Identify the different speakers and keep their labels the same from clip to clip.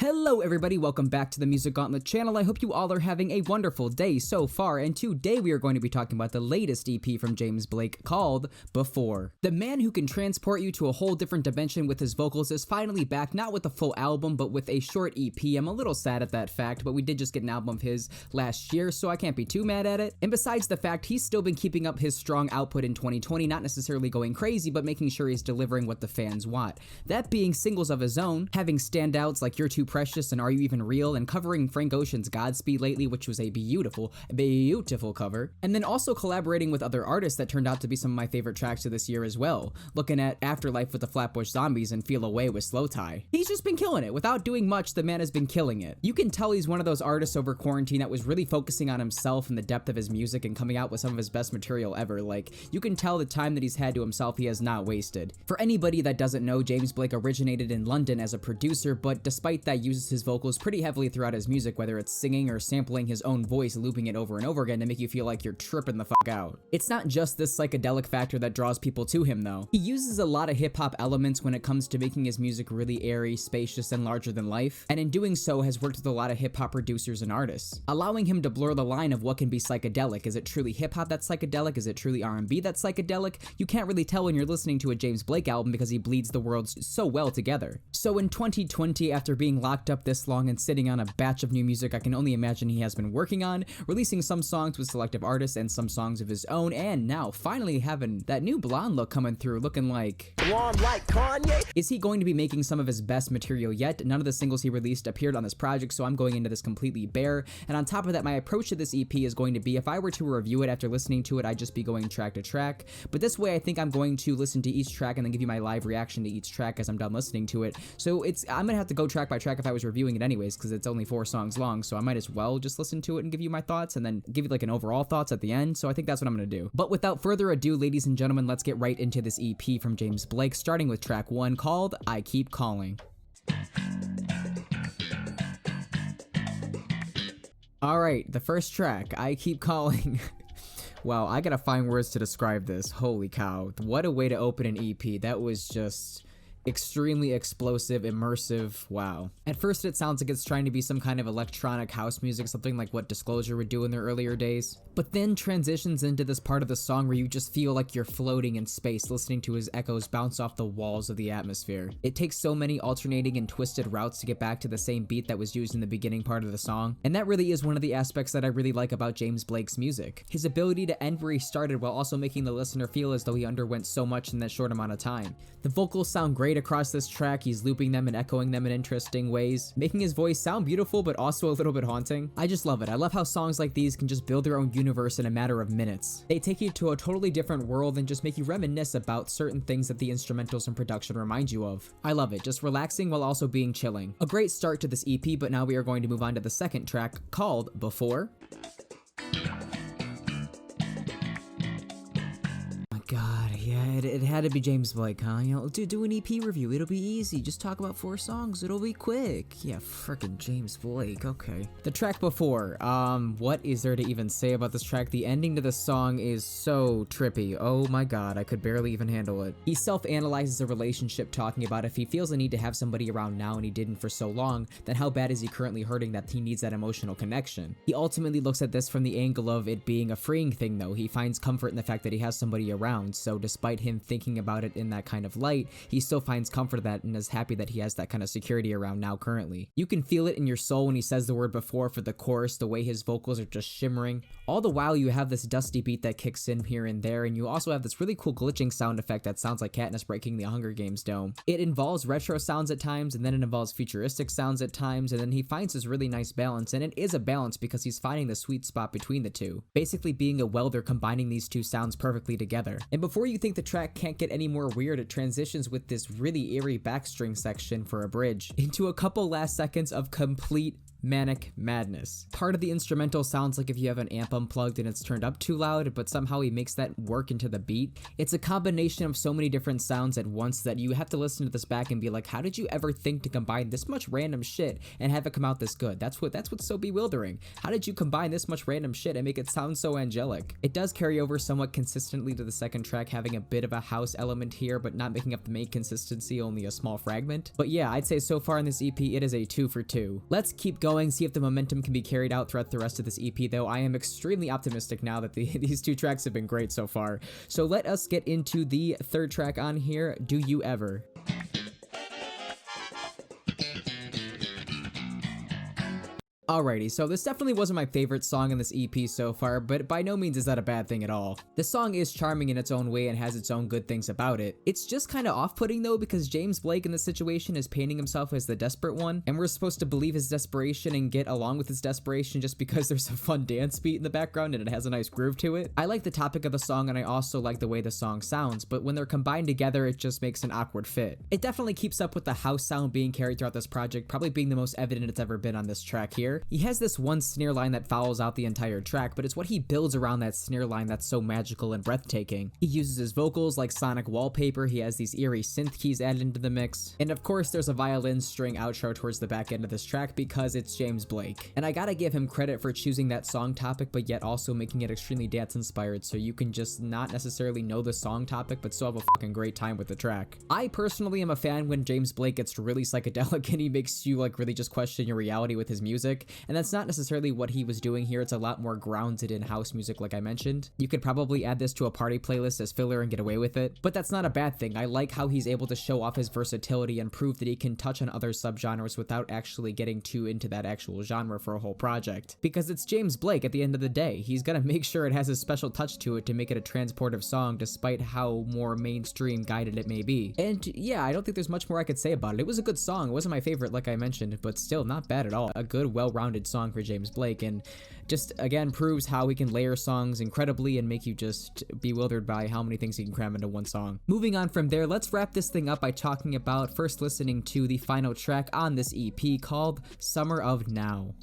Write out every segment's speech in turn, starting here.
Speaker 1: Hello everybody, welcome back to the Music Gauntlet channel. I hope you all are having a wonderful day so far, and today we are going to be talking about the latest EP from James Blake called Before. The man who can transport you to a whole different dimension with his vocals is finally back, not with a full album, but with a short EP. I'm a little sad at that fact, but we did just get an album of his last year, so I can't be too mad at it. And besides the fact, he's still been keeping up his strong output in 2020, not necessarily going crazy, but making sure he's delivering what the fans want. That being singles of his own, having standouts like You're Too Precious and Are You Even Real, and covering Frank Ocean's Godspeed lately, which was a beautiful cover, and then also collaborating with other artists that turned out to be some of my favorite tracks of this year as well, looking at Afterlife with the Flatbush Zombies and Feel Away with Slowthai. He's just been killing it. Without doing much, the man has been killing it. You can tell he's one of those artists over quarantine that was really focusing on himself and the depth of his music and coming out with some of his best material ever. Like, you can tell the time that he's had to himself he has not wasted. For anybody that doesn't know, James Blake originated in London as a producer, but despite that uses his vocals pretty heavily throughout his music, whether it's singing or sampling his own voice, looping it over and over again to make you feel like you're tripping the fuck out. It's not just this psychedelic factor that draws people to him though. He uses a lot of hip-hop elements when it comes to making his music really airy, spacious, and larger than life, and in doing so has worked with a lot of hip-hop producers and artists, allowing him to blur the line of what can be psychedelic. Is it truly hip-hop that's psychedelic? Is it truly R&B that's psychedelic? You can't really tell when you're listening to a James Blake album because he bleeds the worlds so well together. So in 2020, after being locked up this long and sitting on a batch of new music I can only imagine he has been working on, releasing some songs with selective artists and some songs of his own, and now finally having that new blonde look coming through, looking like Kanye. Is he going to be making some of his best material yet? None of the singles he released appeared on this project, so I'm going into this completely bare. And on top of that, my approach to this EP is going to be, if I were to review it after listening to it, I'd just be going track to track. But this way, I think I'm going to listen to each track and then give you my live reaction to each track as I'm done listening to it. So I'm gonna have to go track by track if I was reviewing it anyways, because it's only 4 songs long, so I might as well just listen to it and give you my thoughts and then give you like an overall thoughts at the end. So I think that's what I'm gonna do. But without further ado, ladies and gentlemen, let's get right into this EP from James Blake, starting with track 1 called I Keep Calling. Alright, the first track, I Keep Calling. Wow, I gotta find words to describe this. Holy cow. What a way to open an EP. That was just extremely explosive, immersive, wow. At first it sounds like it's trying to be some kind of electronic house music, something like what Disclosure would do in their earlier days, but then transitions into this part of the song where you just feel like you're floating in space, listening to his echoes bounce off the walls of the atmosphere. It takes so many alternating and twisted routes to get back to the same beat that was used in the beginning part of the song, and that really is one of the aspects that I really like about James Blake's music. His ability to end where he started while also making the listener feel as though he underwent so much in that short amount of time. The vocals sound great across this track. He's looping them and echoing them in interesting ways, making his voice sound beautiful but also a little bit haunting. I just love it. I love how songs like these can just build their own universe in a matter of minutes. They take you to a totally different world and just make you reminisce about certain things that the instrumentals and production remind you of. I love it, just relaxing while also being chilling. A great start to this EP, but now we are going to move on to the second track called Before. God, yeah, it had to be James Blake, huh? You know, do an EP review. It'll be easy. Just talk about 4 songs. It'll be quick. Yeah, frickin' James Blake. Okay. The track Before. What is there to even say about this track? The ending to the song is so trippy. Oh my god, I could barely even handle it. He self-analyzes a relationship, talking about if he feels the need to have somebody around now and he didn't for so long, then how bad is he currently hurting that he needs that emotional connection? He ultimately looks at this from the angle of it being a freeing thing though. He finds comfort in the fact that he has somebody around. So despite him thinking about it in that kind of light, he still finds comfort in that and is happy that he has that kind of security around now currently. You can feel it in your soul when he says the word before for the chorus, the way his vocals are just shimmering. All the while you have this dusty beat that kicks in here and there, and you also have this really cool glitching sound effect that sounds like Katniss breaking the Hunger Games dome. It involves retro sounds at times, and then it involves futuristic sounds at times, and then he finds this really nice balance, and it is a balance because he's finding the sweet spot between the two. Basically being a welder combining these two sounds perfectly together. And before you think the track can't get any more weird, it transitions with this really eerie backstring section for a bridge into a couple last seconds of complete Manic Madness. Part of the instrumental sounds like if you have an amp unplugged and it's turned up too loud, but somehow he makes that work into the beat. It's a combination of so many different sounds at once that you have to listen to this back and be like, how did you ever think to combine this much random shit and have it come out this good? That's what's so bewildering. How did you combine this much random shit and make it sound so angelic? It does carry over somewhat consistently to the second track, having a bit of a house element here, but not making up the main consistency, only a small fragment. But yeah, I'd say so far in this EP, it is a 2 for 2. Let's keep going, see if the momentum can be carried out throughout the rest of this EP, though I am extremely optimistic now that these 2 tracks have been great so far. So let us get into the third track on here, Do You Ever? Alrighty, so this definitely wasn't my favorite song in this EP so far, but by no means is that a bad thing at all. The song is charming in its own way and has its own good things about it. It's just kinda off-putting though, because James Blake in this situation is painting himself as the desperate one, and we're supposed to believe his desperation and get along with his desperation just because there's a fun dance beat in the background and it has a nice groove to it. I like the topic of the song and I also like the way the song sounds, but when they're combined together it just makes an awkward fit. It definitely keeps up with the house sound being carried throughout this project, probably being the most evident it's ever been on this track here. He has this one snare line that follows out the entire track, but it's what he builds around that snare line that's so magical and breathtaking. He uses his vocals like sonic wallpaper, he has these eerie synth keys added into the mix, and of course there's a violin string outro towards the back end of this track because it's James Blake. And I gotta give him credit for choosing that song topic but yet also making it extremely dance inspired, so you can just not necessarily know the song topic but still have a fucking great time with the track. I personally am a fan when James Blake gets really psychedelic and he makes you like really just question your reality with his music, and that's not necessarily what he was doing here. It's a lot more grounded in house music like I mentioned. You could probably add this to a party playlist as filler and get away with it, but that's not a bad thing. I like how he's able to show off his versatility and prove that he can touch on other subgenres without actually getting too into that actual genre for a whole project. Because it's James Blake at the end of the day. He's gonna make sure it has a special touch to it to make it a transportive song despite how more mainstream guided it may be. And yeah, I don't think there's much more I could say about it. It was a good song. It wasn't my favorite like I mentioned, but still not bad at all. A good, well-rounded song for James Blake, and just again proves how he can layer songs incredibly and make you just bewildered by how many things he can cram into one song. Moving on from there, let's wrap this thing up by talking about first listening to the final track on this EP called Summer of Now.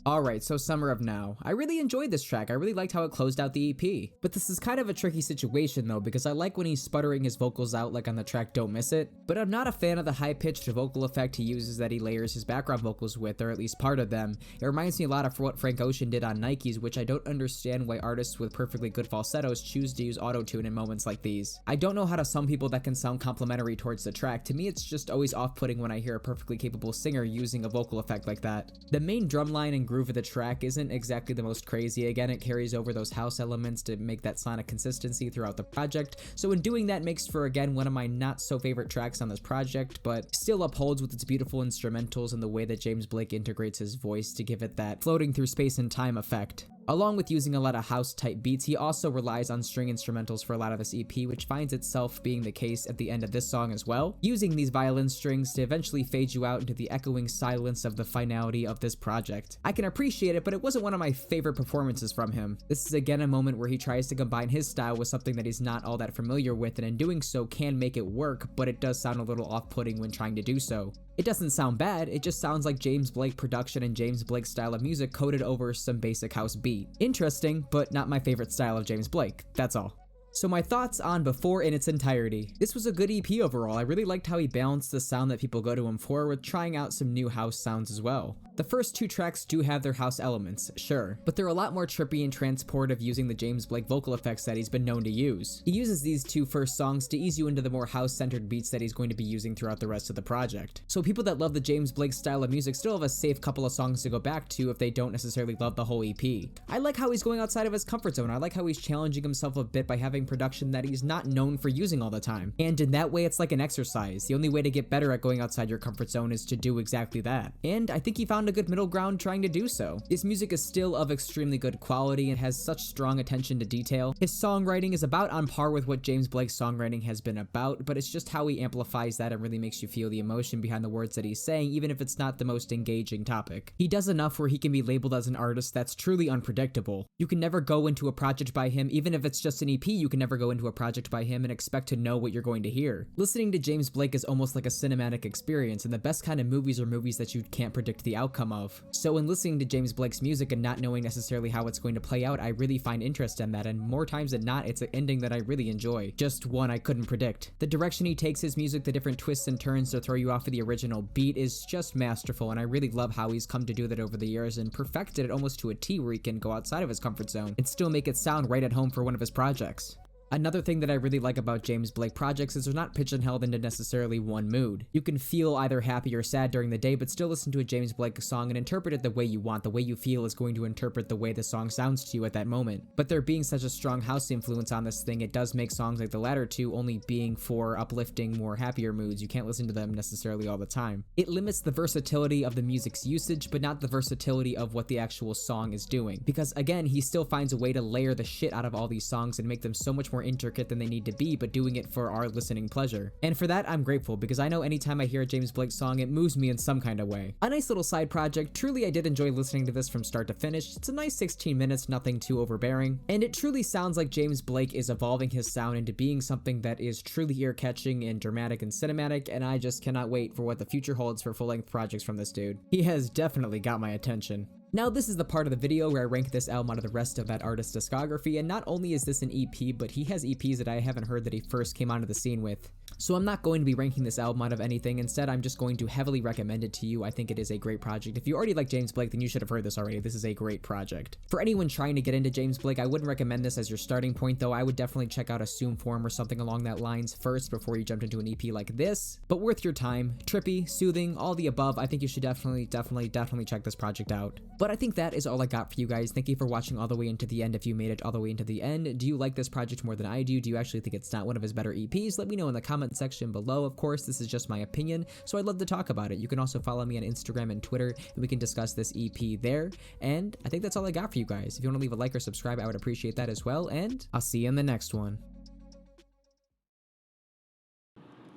Speaker 1: Alright, so Summer of Now. I really enjoyed this track. I really liked how it closed out the EP. But this is kind of a tricky situation though, because I like when he's sputtering his vocals out like on the track Don't Miss It, but I'm not a fan of the high-pitched vocal effect he uses that he layers his background vocals with, or at least part of them. It reminds me a lot of what Frank Ocean did on Nikes, which I don't understand why artists with perfectly good falsettos choose to use auto-tune in moments like these. I don't know how to some people that can sound complimentary towards the track. To me, it's just always off-putting when I hear a perfectly capable singer using a vocal effect like that. The main drum line and groove of the track isn't exactly the most crazy. Again, it carries over those house elements to make that sonic consistency throughout the project, so in doing that makes for again one of my not so favorite tracks on this project, but still upholds with its beautiful instrumentals and the way that James Blake integrates his voice to give it that floating through space and time effect. Along with using a lot of house type beats, he also relies on string instrumentals for a lot of this EP, which finds itself being the case at the end of this song as well, using these violin strings to eventually fade you out into the echoing silence of the finality of this project. I can appreciate it, but it wasn't one of my favorite performances from him. This is again a moment where he tries to combine his style with something that he's not all that familiar with, and in doing so can make it work, but it does sound a little off-putting when trying to do so. It doesn't sound bad, it just sounds like James Blake production and James Blake style of music coded over some basic house beat. Interesting, but not my favorite style of James Blake, that's all. So my thoughts on Before in its entirety. This was a good EP overall. I really liked how he balanced the sound that people go to him for with trying out some new house sounds as well. The first 2 tracks do have their house elements, sure, but they're a lot more trippy and transportive using the James Blake vocal effects that he's been known to use. He uses these 2 first songs to ease you into the more house-centered beats that he's going to be using throughout the rest of the project. So people that love the James Blake style of music still have a safe couple of songs to go back to if they don't necessarily love the whole EP. I like how he's going outside of his comfort zone. I like how he's challenging himself a bit by having production that he's not known for using all the time. And in that way, it's like an exercise. The only way to get better at going outside your comfort zone is to do exactly that. And I think he found a good middle ground trying to do so. His music is still of extremely good quality and has such strong attention to detail. His songwriting is about on par with what James Blake's songwriting has been about, but it's just how he amplifies that and really makes you feel the emotion behind the words that he's saying, even if it's not the most engaging topic. He does enough where he can be labeled as an artist that's truly unpredictable. You can never go into a project by him, even if it's just an EP, you you can never go into a project by him and expect to know what you're going to hear. Listening to James Blake is almost like a cinematic experience, and the best kind of movies are movies that you can't predict the outcome of. So in listening to James Blake's music and not knowing necessarily how it's going to play out, I really find interest in that, and more times than not, it's an ending that I really enjoy. Just one I couldn't predict. The direction he takes his music, the different twists and turns to throw you off of the original beat is just masterful, and I really love how he's come to do that over the years and perfected it almost to a T where he can go outside of his comfort zone and still make it sound right at home for one of his projects. Another thing that I really like about James Blake projects is they're not pigeonholed into necessarily one mood. You can feel either happy or sad during the day, but still listen to a James Blake song and interpret it the way you want. The way you feel is going to interpret the way the song sounds to you at that moment. But there being such a strong house influence on this thing, it does make songs like the latter two only being for uplifting, more happier moods. You can't listen to them necessarily all the time. It limits the versatility of the music's usage, but not the versatility of what the actual song is doing. Because again, he still finds a way to layer the shit out of all these songs and make them so much more intricate than they need to be, but doing it for our listening pleasure. And for that, I'm grateful, because I know anytime I hear a James Blake song, it moves me in some kind of way. A nice little side project. Truly, I did enjoy listening to this from start to finish. It's a nice 16 minutes, nothing too overbearing. And it truly sounds like James Blake is evolving his sound into being something that is truly ear-catching and dramatic and cinematic, and I just cannot wait for what the future holds for full-length projects from this dude. He has definitely got my attention. Now this is the part of the video where I rank this album out of the rest of that artist's discography, and not only is this an EP, but he has EPs that I haven't heard that he first came onto the scene with. So I'm not going to be ranking this album out of anything. Instead, I'm just going to heavily recommend it to you. I think it is a great project. If you already like James Blake, then you should have heard this already. This is a great project. For anyone trying to get into James Blake, I wouldn't recommend this as your starting point, though. I would definitely check out Assume Form or something along that lines first before you jumped into an EP like this. But worth your time. Trippy, soothing, all the above. I think you should definitely check this project out. But I think that is all I got for you guys. Thank you for watching all the way into the end. If you made it all the way into the end, do you like this project more than I do? Do you actually think it's not one of his better EPs? Let me know in the comment section below. Of course, this is just my opinion, so I'd love to talk about it. You can also follow me on Instagram and Twitter, and we can discuss this EP there. And I think that's all I got for you guys. If you want to leave a like or subscribe, I would appreciate that as well, and I'll see you in the next one.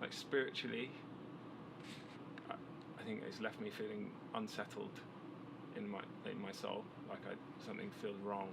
Speaker 2: Like spiritually, I think it's left me feeling unsettled in my soul, like something feels wrong.